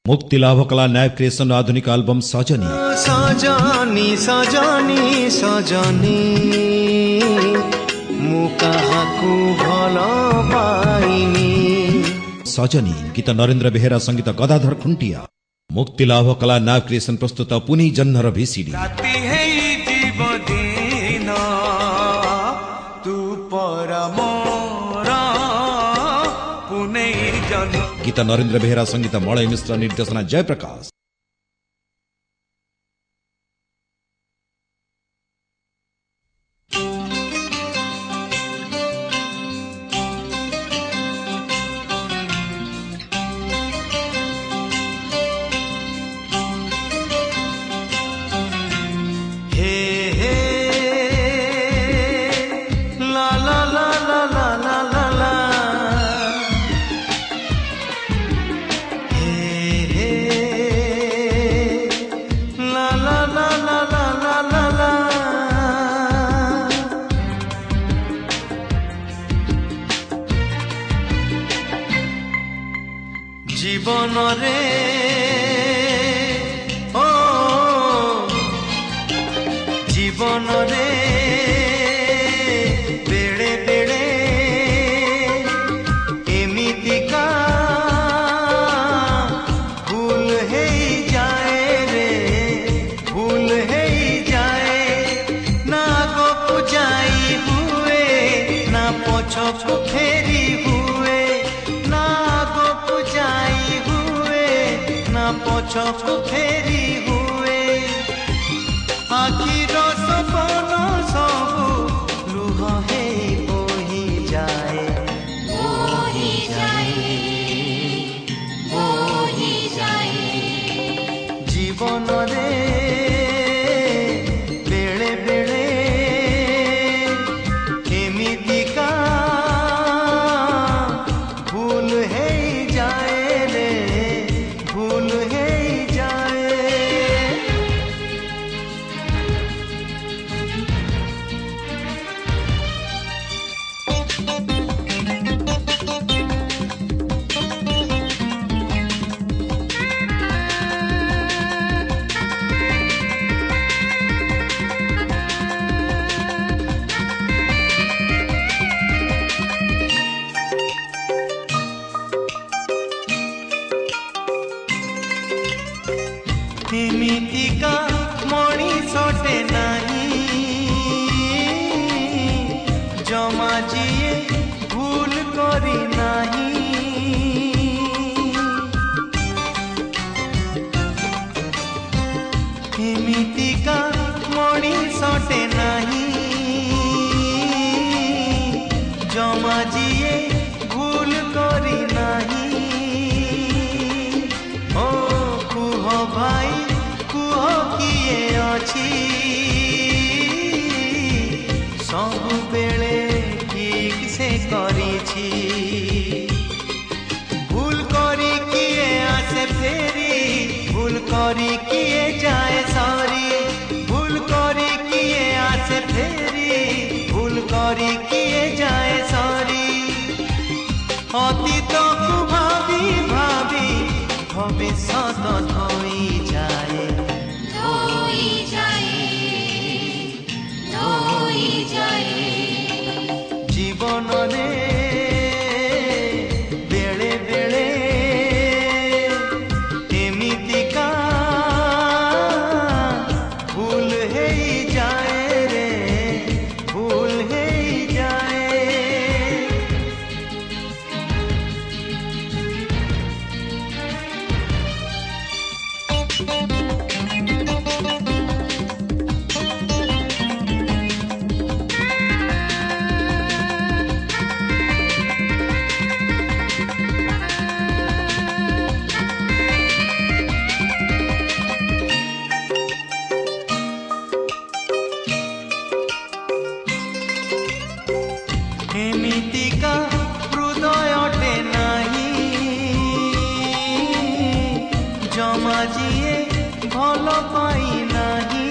मुक्ति लाभ कला न्याय क्रिएशन आधुनिक आल्बम सजनी सजनी सजनी सजनी मु काहाकू भल पाइनी सजनी गीत नरेन्द्र बेहेरा संगीत गदाधर खुंटिया मुक्ति लाभ कला न्याय क्रिएशन प्रस्तुत पुनी जन्नर भिसिडी राति है जीव दिन तू परमोरा पुनै जन गीत नरेन्द्र बेहेरा संगीत मलय मिश्र निर्देशना जयप्रकाश जीवन रे ओ जीवन रे बेड़े बेड़े एमितिका भूल है जाए रे भूल है जाए ना गो पुजाई हुए ना पछो फेरी हुए ना गो पुजाई हुए ना पछो फेरी हुए आखिर सपन सबू लुह हे बोही जाए बोही जाए बोही जाए जीवन रे बेड़े बेड़े एमितिका भूल है जाए रे भूल है जाए एमितिका मଣିଷଟେ ନାହିଁ ଜମା ଯିଏ ଭୁଲ କରି ନାହିଁ ଏମିତିକା ମଣିଷଟେ ନାହିଁ ଜମା ଯିଏ ଭୁଲ କରି ନାହିଁ ଓ କୁହ ଭାଇ कुह किए अछि सबु बेले ठीक से करिछि भूल करी किए आसे फेरी भूल करी किए जाए सारी भूल करी किए आसे फेरी भूल करी किए जाए सारी अतीत को भावी भावी भविष्यत धोई जाए जीवन रे बेड़े बेड़े एमितिका भूल है जाए रे भूल है जाए एमितिका हृदयटे नाही जमा जिए भल पाई नाही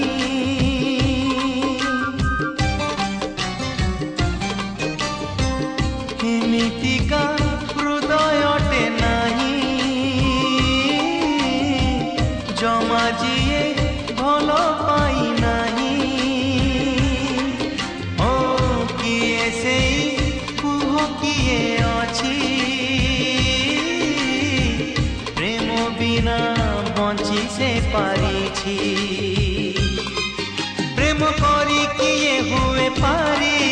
एमितिका हृदयटे नाही पारिछि प्रेम करी किए हुए पारी